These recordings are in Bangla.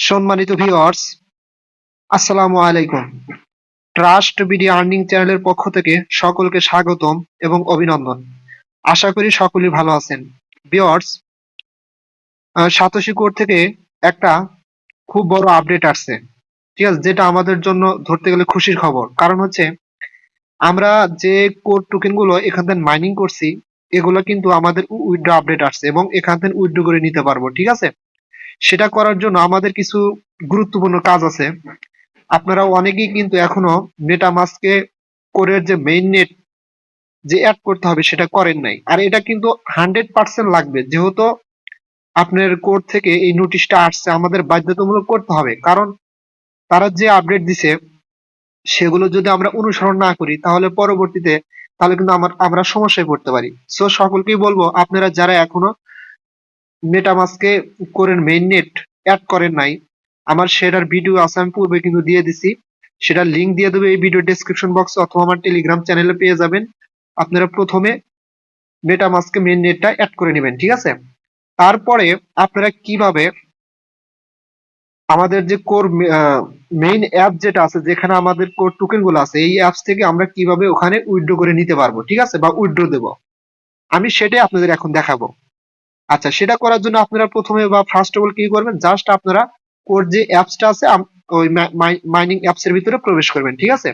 সম্মানিত ভিউয়ার্স, আসসালামু আলাইকুম। ট্রাস্ট বিডি আর্নিং চ্যানেলের পক্ষ থেকে সকলকে স্বাগতম এবং অভিনন্দন। আশা করি সকলেই ভালো আছেন। ভিউয়ার্স, সাতোশি কোড থেকে একটা খুব বড় আপডেট আসছে, ঠিক আছে, যেটা আমাদের জন্য ধরতে গেলে খুশির খবর। কারণ হচ্ছে আমরা যে কোড টোকেন গুলো এখান থেকে মাইনিং করছি, এগুলো কিন্তু আমাদের উইথড্র আপডেট আসছে এবং এখান থেকে উইথড্র করে নিতে পারবো, ঠিক আছে। সেটা করার জন্য আমাদের কিছু গুরুত্বপূর্ণ কাজ আছে। আপনারা অনেকেই কিন্তু এখনো মেটামাস্কে কোরের যে মেইন নেট যে অ্যাড করতে হবে সেটা করেন নাই, আর এটা কিন্তু 100% লাগবে। যেহেতু আপনার কোড থেকে এই নোটিশটা আসছে, আমাদের বাধ্যতামূলক করতে হবে। কারণ তারা যে আপডেট দিছে সেগুলো যদি আমরা অনুসরণ না করি তাহলে কিন্তু আমরা সমস্যায় পড়তে পারি। সো সকলকেই বলবো, আপনারা যারা এখনো মেটামাস্কে কোরের মেইন নেট অ্যাড করেন নাই, আমার সেটার ভিডিও আছে, আমি পূর্বে কিন্তু দিয়ে দিছি। সেটার লিংক দিয়ে দেবো এই ভিডিও ডেসক্রিপশন বক্সে, অথবা আমার টেলিগ্রাম চ্যানেলে পেয়ে যাবেন। আপনারা প্রথমে মেটামাস্কে মেইন নেটটা অ্যাড করে নেবেন, ঠিক আছে। তারপরে আপনারা কিভাবে আমাদের যে কোর মেইন অ্যাপ যেটা আছে, যেখানে আমাদের কোর টোকেন গুলো আছে, এই অ্যাপস থেকে আমরা কিভাবে ওখানে উইথড্র করে নিতে পারবো, ঠিক আছে, বা উইথড্র দেবো, আমি সেটাই আপনাদের এখন দেখাবো। আচ্ছা, সেটা করার জন্য আপনারা প্রথমে বা ফার্স্ট অফ অল কি করবেন, জাস্ট আপনারা কোর যে অ্যাপসটা আছে ওই মাইনিং অ্যাপস এর ভিতরে প্রবেশ করবেন, ঠিক আছে।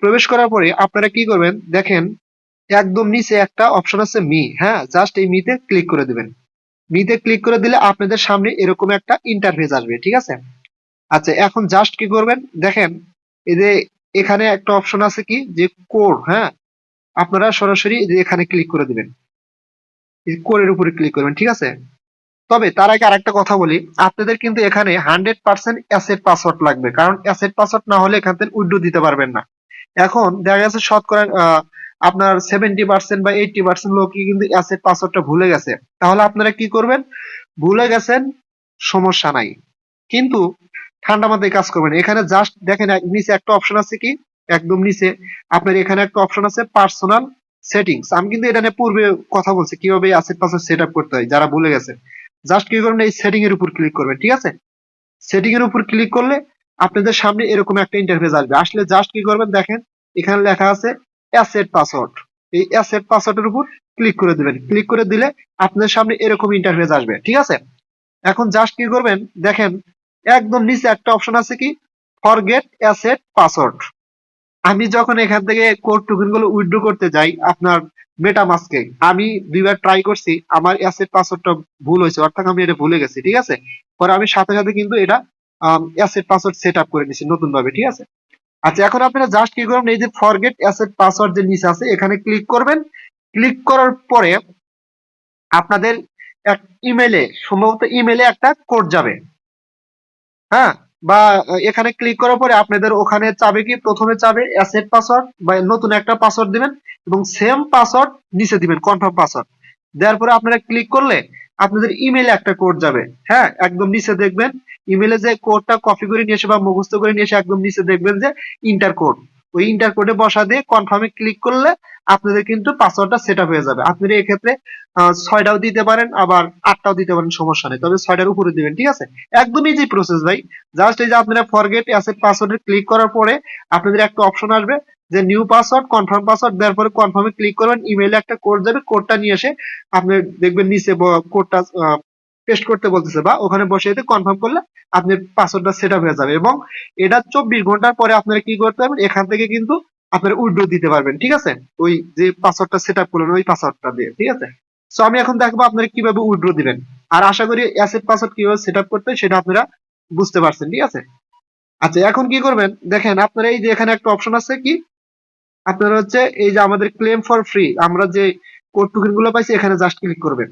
প্রবেশ করার পরে আপনারা কি করবেন, দেখেন একদম নিচে একটা অপশন আছে মি, হ্যাঁ, জাস্ট এই মিতে ক্লিক করে দিবেন। মিতে ক্লিক করে দিলে আপনাদের সামনে এরকম একটা ইন্টারফেস আসবে, ঠিক আছে। আচ্ছা, এখন জাস্ট কি করবেন, দেখেন এই যে এখানে একটা অপশন আছে কি যে কোর, হ্যাঁ, আপনারা সরাসরি এই যে এখানে ক্লিক করে দিবেন, এই কোরের উপরে ক্লিক করবেন, ঠিক আছে। তবে তার আগে আরেকটা কথা বলি, আপনাদের কিন্তু এখানে 100% অ্যাসেট পাসওয়ার্ড লাগবে। কারণ অ্যাসেট পাসওয়ার্ড না হলে এখান থেকে উইথড্র দিতে পারবেন না। এখন দেখা গেছে শতকরা আপনার 70% বা 80% লোকই কিন্তু অ্যাসেট পাসওয়ার্ডটা ভুলে গেছে। তাহলে আপনারা কি করবেন, ভুলে গেছেন সমস্যা নাই, কিন্তু ঠান্ডা মাথায় কাজ করবেন। এখানে জাস্ট দেখেন নিচে একটা অপশন আছে কি, একদম নিচে আপনার এখানে একটা অপশন আছে পার্সোনাল সেটিংস। আমি কিন্তু এটা নিয়ে পূর্বে কথা বলছি কিভাবে অ্যাসেট পাসওয়ার্ড সেট আপ করতে হয়, যারা ভুলে গেছে। জাস্ট কি করবেন, এই সেটিং এর উপর ক্লিক করবেন, ঠিক আছে। সেটিং এর উপর ক্লিক করলে আপনাদের সামনে এরকম একটা ইন্টারফেস আসবে। আসলে জাস্ট কি করবেন, দেখেন এখানে লেখা আছে অ্যাসেট পাসওয়ার্ড। এই অ্যাসেট পাসওয়ার্ডের উপর ক্লিক করে দিবেন। ক্লিক করে দিলে আপনাদের সামনে এরকম ইন্টারফেস আসবে, ঠিক আছে। এখন জাস্ট কি করবেন, দেখেন একদম নিচে একটা অপশন আছে কি ফরগেট অ্যাসেট পাসওয়ার্ড। আমি যখন এখান থেকে কোড টোকেন গুলো উইথড্র করতে যাই আপনার মেটামাস্কে, আমি দুইবার ট্রাই করছি, আমার অ্যাসেট পাসওয়ার্ডটা ভুল হয়েছে, অর্থাৎ আমি এটা ভুলে গেছি, ঠিক আছে। পরে আমি সাথে সাথে কিন্তু এটা অ্যাসেট পাসওয়ার্ড সেট আপ করে নিছি নতুন ভাবে, ঠিক আছে। আচ্ছা, এখন আপনারা জাস্ট কি করবেন, এই যে ফরগেট অ্যাসেট পাসওয়ার্ড যে নিচে আছে এখানে ক্লিক করবেন। ক্লিক করার পরে আপনাদের এক ইমেলে, সম্ভবত ইমেলে একটা কোড যাবে, হ্যাঁ। বা এখানে ক্লিক করার পরে আপনাদের ওখানে চাবে কি, প্রথমে চাবে অ্যাসেট পাসওয়ার্ড বা নতুন একটা পাসওয়ার্ড দিবেন, এবং সেম পাসওয়ার্ড নিচে দিবেন, কনফার্ম পাসওয়ার্ড দেওয়ার পরে আপনারা ক্লিক করলে আপনাদের ইমেলে একটা কোড যাবে, হ্যাঁ, একদম নিচে দেখবেন ইমেলে যে কোডটা কপি করে নিয়ে এসে বা মুখস্থ করে নিয়ে এসে একদম নিচে দেখবেন যে ইন্টার কোড। ওই ইন্টার কোডে বসা দিয়ে কনফার্মে ক্লিক করলে আপনাদের কিন্তু পাসওয়ার্ডটা সেট আপ হয়ে যাবে। আপনারা এক্ষেত্রে 6টাও দিতে পারেন, আবার 8টাও দিতে পারেন, সমস্যা নেই, তবে 6টার উপরে দিবেন, ঠিক আছে। একদম ইজি প্রসেস ভাই। জাস্ট এই যে আপনারা ফরগেট অ্যাসেট পাসওয়ার্ডে ক্লিক করার পরে আপনাদের একটা অপশন আসবে যে নিউ পাসওয়ার্ড, কনফার্ম পাসওয়ার্ড দেওয়ার পরে কনফার্মে ক্লিক করবেন, ইমেইলে একটা কোড যাবে, কোডটা নিয়ে এসে আপনি দেখবেন নিচে কোডটা পেস্ট করতে বলতেছে, বা ওখানে বসিয়ে দিয়ে কনফার্ম করলে আপনার পাসওয়ার্ডটা সেট আপ হয়ে যাবে। এবং এটা 24 ঘন্টার পরে আপনারা কি করতে পারবেন, এখান থেকে কিন্তু আপনারা উইথড্র দিতে পারবেন, ঠিক আছে, ওই যে পাসওয়ার্ডটা সেট আপ করলেন ওই পাসওয়ার্ডটা দিয়ে, ঠিক আছে। সো আমি এখন দেখবো আপনারা কিভাবে উইথড্র দিবেন, আর আশা করি অ্যাসেট পাসওয়ার্ড কিভাবে সেট আপ করতে হয় সেটা আপনারা বুঝতে পারছেন, ঠিক আছে। আচ্ছা, এখন কি করবেন, দেখেন আপনারা এই যে এখানে একটা অপশন আছে কি, আপনারা হচ্ছে এই যে আমাদের ক্লেম ফর ফ্রি, আমরা যে কোড টোকেন গুলো পাইছি এখানে জাস্ট ক্লিক করবেন।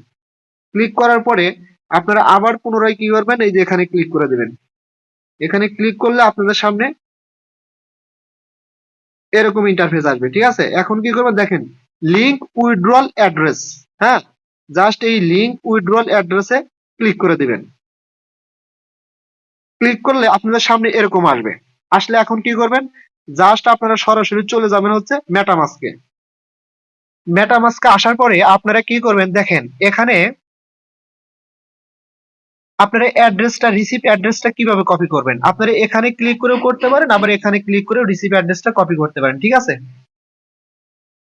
ক্লিক করার পরে আপনারা আবার পুনরায় কি করবেন, এই যে এখানে ক্লিক করে দিবেন। এখানে ক্লিক করলে আপনাদের সামনে এরকম ইন্টারফেস আসবে, ঠিক আছে। এখন কি করবেন, দেখেন লিংক উইথড্রল অ্যাড্রেস, হ্যাঁ, জাস্ট এই লিংক উইথড্রল অ্যাড্রেসে ক্লিক করে দিবেন। ক্লিক করলে আপনাদের সামনে এরকম আসবে। আসলে এখন কি করবেন, জাস্ট আপনারা সরাসরি চলে যাবেন হচ্ছে মেটামাস্কে। মেটামাস্কে আসার পরে আপনারা কি করবেন, দেখেন এখানে আপনারা অ্যাড্রেসটা রিসিভ অ্যাড্রেসটা কিভাবে কপি করবেন, আপনারা এখানে ক্লিক করেও করতে পারেন, আবার এখানে ক্লিক করেও রিসিভ অ্যাড্রেসটা কপি করতে পারেন, ঠিক আছে।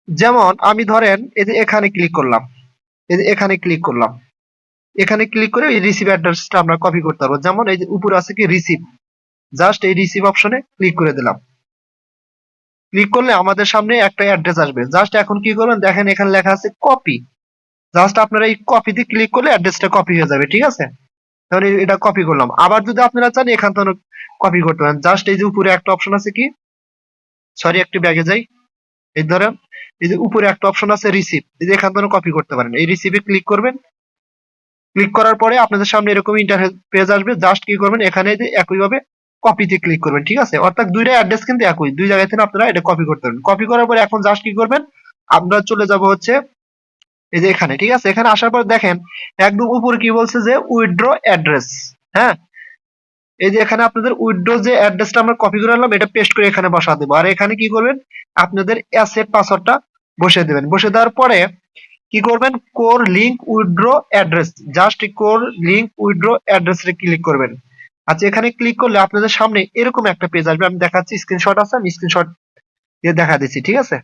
যেমন আমি ধরেন এই যে এখানে ক্লিক করলাম, এই যে এখানে ক্লিক করলাম, এখানে ক্লিক করে এই রিসিভ অ্যাড্রেসটা আমরা কপি করতে পারবো। যেমন এই যে উপরে আছে কি রিসিভ, জাস্ট এই রিসিভ অপশনে ক্লিক করে দিলাম। ক্লিক করলে আমাদের সামনে একটা অ্যাড্রেস আসবে। জাস্ট এখন কি করবেন, দেখেন এখানে লেখা আছে কপি। জাস্ট আপনারা এই কপিতে ক্লিক করলে অ্যাড্রেসটা কপি হয়ে যাবে, ঠিক আছে। তাহলে এটা কপি করলাম। আবার যদি আপনারা চান এখান থেকে কপি করতে পারেন। জাস্ট এই যে উপরে একটা অপশন আছে কি, সরি একটু ব্যাগে যাই, এই ধরেন এই যে উপরে একটা অপশন আছে রিসিভ, এই যে এখান থেকে কপি করতে পারেন। এই রিসিভে ক্লিক করবেন। ক্লিক করার পরে আপনাদের সামনে এরকম ইন্টারফেস পেজ আসবে। জাস্ট কি করবেন, এখানে যে একইভাবে কপিতে ক্লিক করবেন, ঠিক আছে। অর্থাৎ দুইটা অ্যাড্রেস কিন্তু একই, দুই জায়গা থেকে আপনারা এটা কপি করতে পারবেন। কপি করার পরে এখন জাস্ট কি করবেন, আমরা চলে যাব হচ্ছে এই যে এখানে, ঠিক আছে। এখানে আসার পর দেখেন একদম উপরে কি বলছে যে উইথড্র অ্যাড্রেস। হ্যাঁ, এই যে এখানে আপনাদের উইথড্র যে অ্যাড্রেসটা আমরা কপি করে আনলাম এটা পেস্ট করে এখানে বসা দেবো। আর এখানে কি করবেন, আপনাদের অ্যাসেট পাসওয়ার্ডটা বসিয়ে দেবেন। বসে দেওয়ার পরে কি করবেন, core link withdraw address, just core link withdraw অ্যাড্রেসে ক্লিক করবেন। আচ্ছা, এখানে ক্লিক করলে আপনাদের সামনে এরকম একটা পেজ আসবে। আমি দেখাচ্ছি, স্ক্রিনশট আছে, আমি স্ক্রিনশট দিয়ে দেখা দিচ্ছি, ঠিক আছে।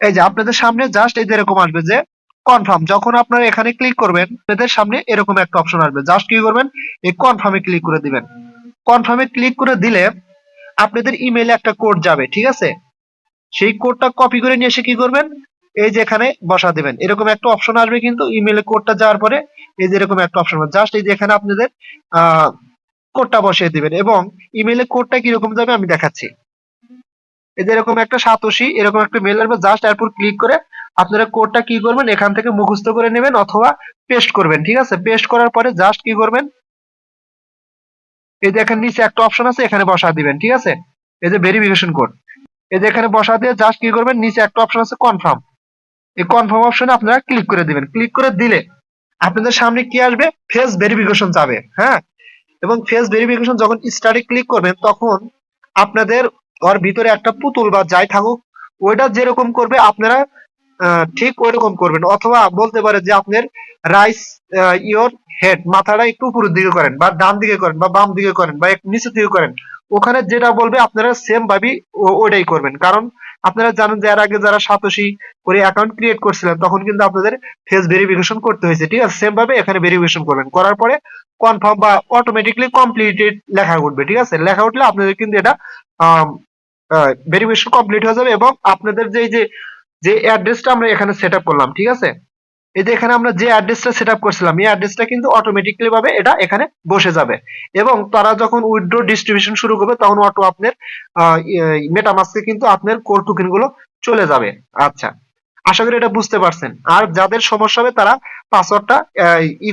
এই যে আপনাদের সামনে জাস্ট এই যে এরকম আসবে যে কনফার্ম। যখন আপনারা এখানে ক্লিক করবেন আপনাদের সামনে এরকম একটা অপশন আসবে। জাস্ট কি করবেন, এই কনফার্মে ক্লিক করে দিবেন। কনফার্মে ক্লিক করে দিলে আপনাদের ইমেইলে একটা কোড যাবে, ঠিক আছে। সেই কোডটা কপি করে নিয়ে এসে কি করবেন, এই যে এখানে বসা দিবেন। এরকম একটা অপশন আসবে, কিন্তু ইমেইলে কোডটা যাওয়ার পরে এই যে এরকম একটা অপশন হবে। জাস্ট এই যে এখানে আপনাদের কোডটা বসিয়ে দিবেন। এবং ইমেইলে কোডটা কিরকম যাবে আমি দেখাচ্ছি। এই যে এরকম একটা সাতোশি এরকম একটা মেল আসবে। জাস্ট এরপর ক্লিক করে আপনারা কোডটা কি করবেন, এখান থেকে মুখস্থ করে নেবেন অথবা পেস্ট করবেন, ঠিক আছে। পেস্ট করার পরে জাস্ট কি করবেন, এই যে এখানে নিচে একটা অপশন আছে এখানে বসা দিবেন, ঠিক আছে। এই যে ভেরিফিকেশন কোড, এই যে এখানে বসা দিয়ে জাস্ট কি করবেন, নিচে একটা অপশন আছে কনফার্ম, এই কনফার্ম অপশনে আপনারা ক্লিক করে দিবেন। ক্লিক করে দিলে আপনাদের সামনে কি আসবে, ফেস ভেরিফিকেশন যাবে। হ্যাঁ, এবং ফেস ভেরিফিকেশন যখন স্টার্টে ক্লিক করবেন তখন আপনাদের ওর ভিতরে একটা পুতুল বা যাই থাকুক ওইটা যেরকম করবে আপনারা ঠিক ওইরকম করবেন। অথবা বলতে পারে যে আপনার রাইস ইওর হেড, মাথাটা একটু উপরের দিকে করেন বা ডান দিকে করেন বা বাম দিকে করেন বা একটু নিচের দিকে করেন। ওখানে যেটা বলবে আপনারা সেম ভাবেই ওইটাই করবেন। কারণ আপনারা জানেন যে এর আগে যারা সাতোশি করে অ্যাকাউন্ট ক্রিয়েট করছিলেন তখন কিন্তু আপনাদের ফেস ভেরিফিকেশন করতে হয়েছে, ঠিক আছে। সেম ভাবে এখানে ভেরিফিকেশন করবেন। করার পরে কনফার্ম বা অটোমেটিকলি কমপ্লিটেড লেখা উঠবে, ঠিক আছে। লেখা উঠলে আপনাদের কিন্তু এটা ভেরিফিকেশন কমপ্লিট হয়ে যাবে। এবং আপনাদের যে অ্যাড্রেসটা আমরা এখানে সেট আপ করলাম, ঠিক আছে। এই যে এখানে আমরা যে অ্যাড্রেসটা সেট আপ করছিলাম এই অ্যাড্রেসটা কিন্তু অটোমেটিকলি ভাবে এটা এখানে বসে যাবে। এবং তারা যখন উইথড্র ডিস্ট্রিবিউশন শুরু করবে তখন অটো আপনার মেটামাস্কে কিন্তু আপনার কোর টোকেন গুলো চলে যাবে। আচ্ছা, আশা করি এটা বুঝতে পারছেন। আর যাদের সমস্যা হবে তারা পাসওয়ার্ডটা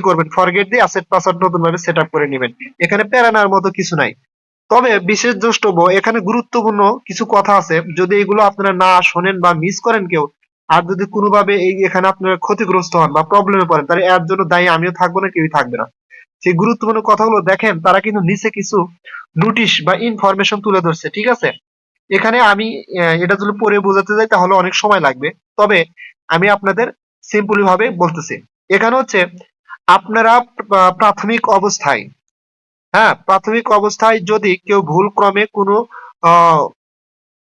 করবেন, ফরগেট দিয়ে অ্যাসেট পাসওয়ার্ড নতুন ভাবে সেট আপ করে নেবেন। এখানে প্যারা নেওয়ার মতো কিছু নাই। তবে বিশেষ দ্রষ্টব্য, এখানে গুরুত্বপূর্ণ কিছু কথা আছে, যদি এগুলো আপনারা না শোনেন বা মিস করেন কেউ, আর যদি কোনোভাবে এখানে আপনারা ক্ষতিগ্রস্ত হন বা প্রবলেমে পড়েন, তাহলে এর জন্য দায়ী আমিও থাকবো না, কেউই থাকবে না। সেই গুরুত্বপূর্ণ কথাগুলো দেখেন, তারা কিন্তু নিচে কিছু নোটিশ বা ইনফরমেশন তুলে ধরছে, ঠিক আছে। এখানে আমি এটা যদি পড়ে বোঝাতে যাই তাহলে অনেক সময় লাগবে। তবে আমি আপনাদের সিম্পলি ভাবে বলতেছি। এখানে হচ্ছে আপনারা প্রাথমিক অবস্থায়, হ্যাঁ, প্রাথমিক অবস্থায় যদি কেউ ভুল ক্রমে কোনো আহ,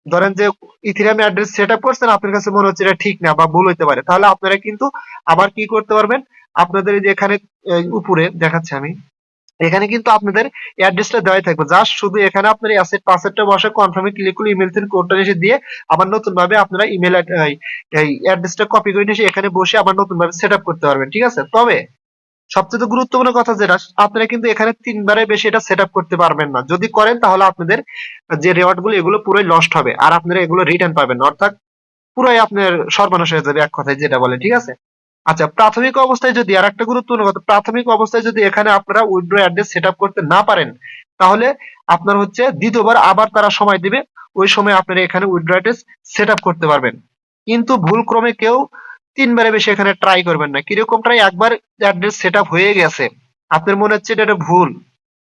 ধরেন যে ইথিরিয়াম অ্যাড্রেস সেট আপ করছেন, আপনার কাছে মনে হচ্ছে এটা ঠিক না বা ভুল হইতে পারে, তাহলে আপনারা কিন্তু আবার কি করতে পারবেন, আপনাদের এই যে এখানে উপরে দেখাচ্ছি আমি, এখানে কিন্তু আপনাদের অ্যাড্রেসটা দেওয়াই থাকবে। জাস্ট শুধু এখানে আপনার অ্যাসেট পাসওয়ার্ডটা বসে কনফার্মে ক্লিক করলে ইমেল থেকে কোডটা এসে দিয়ে আবার নতুন ভাবে আপনারা ইমেল এই অ্যাড্রেসটা কপি করে নিয়ে এসে এখানে বসে আবার নতুন ভাবে সেট আপ করতে পারবেন, ঠিক আছে। তবে সবচেয়ে গুরুত্বপূর্ণ কথা যেটা, আপনারা কিন্তু এখানে তিনবারের বেশি এটা সেট আপ করতে পারবেন না। যদি করেন তাহলে আপনাদের যে রেওয়ার্ড গুলো এগুলো পুরোই লস্ট হবে আর আপনারা এগুলো রিটার্ন পাবেন না। অর্থাৎ পুরোই আপনার সর্বনাশ হয়ে যাবে, এক কথায় যেটা বলে, ঠিক আছে। আচ্ছা, প্রাথমিক অবস্থায় যদি, আর একটা গুরুত্বপূর্ণ কথা, প্রাথমিক অবস্থায় যদি এখানে আপনারা উইথড্র অ্যাড্রেস সেট আপ করতে না পারেন তাহলে আপনার হচ্ছে দ্বিতীয়বার আবার তারা সময় দিবে, ওই সময় আপনারা এখানে উইথড্র অ্যাড্রেস সেট আপ করতে পারবেন। কিন্তু ভুল ক্রমে কেউ তিনবারে বেশি এখানে ট্রাই করবেন না। কিরকম ট্রাই, একবার অ্যাড্রেস সেট আপ হয়ে গেছে আপনার মনে হচ্ছে এটা একটা ভুল,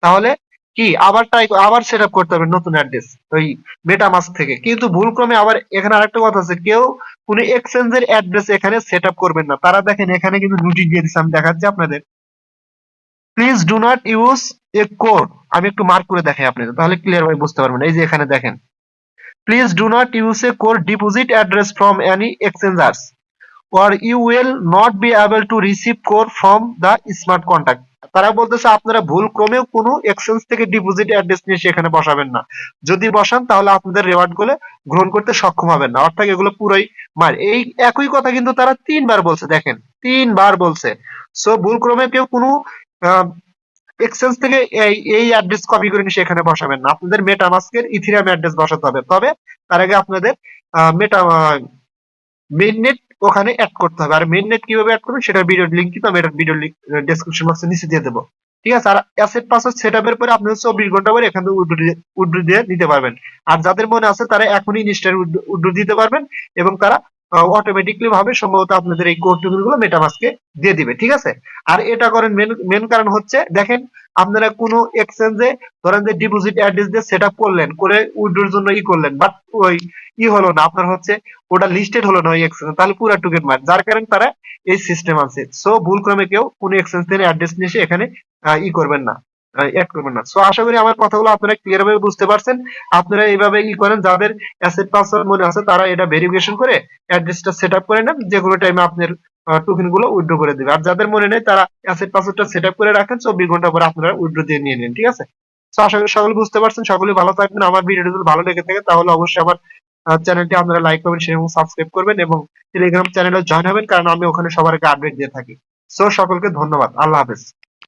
তাহলে কি আবার ট্রাই আবার সেট আপ করতে হবে নতুন অ্যাড্রেস ওই মেটামাস্ক থেকে। কিন্তু ভুল ক্রমে আবার এখানে আরেকটা কথা আছে, কেউ কোনো এক্সচেঞ্জের অ্যাড্রেস এখানে সেট আপ করবেন না। তারা দেখেন এখানে কিন্তু নোটিশ দিয়ে দিচ্ছে, আমি দেখাচ্ছি আপনাদের। Please do not use a code. আমি একটু মার্ক করে দেখাই আপনাদের, তাহলে ক্লিয়ার ভাবে বুঝতে পারবেন। এই যে এখানে দেখেন, please do not use a code deposit address from any exchangers or you will not be able to receive code from the smart contract। তারা বলতেছে আপনারা ভুল ক্রমেও কোনো এক্সচেঞ্জ থেকে ডিপোজিট অ্যাড্রেস নিয়ে সেখানে বসাবেন না। যদি বসান তাহলে আপনাদের রেওয়ার্ড গুলো গ্রহণ করতে সক্ষম হবেন না, অর্থাৎ এগুলো পুরোই মার। এই একই কথা কিন্তু তারা 3 বার বলছে, দেখেন 3 বার বলছে। সো ভুল ক্রমে কেউ কোনো এক্সচেঞ্জ থেকে এই অ্যাড্রেস কপি করে নিয়ে সেখানে বসাবেন না। আপনাদের মেটামাস্কের ইথিরিয়াম অ্যাড্রেস বসাতে হবে। তবে তার আগে আপনাদের মেটা মেইননেট ওখানে অ্যাড করতে হবে। আর মেইননেট কিভাবে অ্যাড করবেন সেটা ভিডিওর লিংক কিন্তু আমি এটা ভিডিওর লিংক ডেসক্রিপশন বক্সে নিচে দিয়ে দেবো। ঠিক আছে। আর অ্যাসেট পাসওয়ার্ড সেটআপের পরে আপনি 24 ঘন্টা পরে এখান থেকে উইথড্র দিয়ে নিতে পারবেন। আর যাদের মনে আছে তারা এখনই ইনস্ট্যান্ট উইথড্র দিতে পারবেন এবং তারা অটোমেটিকলি ভাবে সম্ভবত আপনাদের এই কোড টোকেন গুলো মেটামাস্কে দিয়ে দিবে। ঠিক আছে। আর এটা করেন মেন কারণ হচ্ছে, দেখেন আপনারা কোনো এক্সচেঞ্জে ধরেন যে ডিপোজিট অ্যাড্রেস দিয়ে সেটআপ করলেন, করে উইথড্রর জন্য করলেন, বাট ওই হলো না, আপনার হচ্ছে ওটা লিস্টেড হলো না ওই এক্সচেঞ্জ, তাহলে পুরো টোকেন মার, যার কারণে তারা এই সিস্টেম আছে। সো ভুল ক্রমে কেউ কোনো এক্সচেঞ্জ থেকে অ্যাড্রেস নিয়ে এসে এখানে করবেন না, অ্যাড করবেন না। সো আশা করি আমার কথাগুলো আপনারা ক্লিয়ার ভাবে বুঝতে পারছেন। আপনারা এইভাবে করেন, যাদের অ্যাসেট পাসওয়ার্ড মনে আছে তারা এটা ভেরিফিকেশন করে অ্যাড্রেসটা সেটআপ করে নেন, যে কোনো টাইমে আপনার টোকেন গুলো উইথড্র করে দিবে। আর যাদের মনে নেই তারা অ্যাসেট পাসওয়ার্ডটা সেটআপ করে রাখেন, 24 ঘন্টা পরে আপনারা উইথড্র দিয়ে নিয়ে নেন। ঠিক আছে। তো আশা করি সকলে বুঝতে পারছেন, সকলে ভালো থাকবেন। আমার ভিডিওটি যদি ভালো লেগে থাকে তাহলে অবশ্যই আমার চ্যানেলটি আপনারা লাইক করবেন, শেয়ার এবং সাবস্ক্রাইব করবেন এবং টেলিগ্রাম চ্যানেলে জয়েন হবেন, কারণ আমি ওখানে সবার আগে আপডেট দিয়ে থাকি। সো সকলকে ধন্যবাদ, আল্লাহ হাফেজ।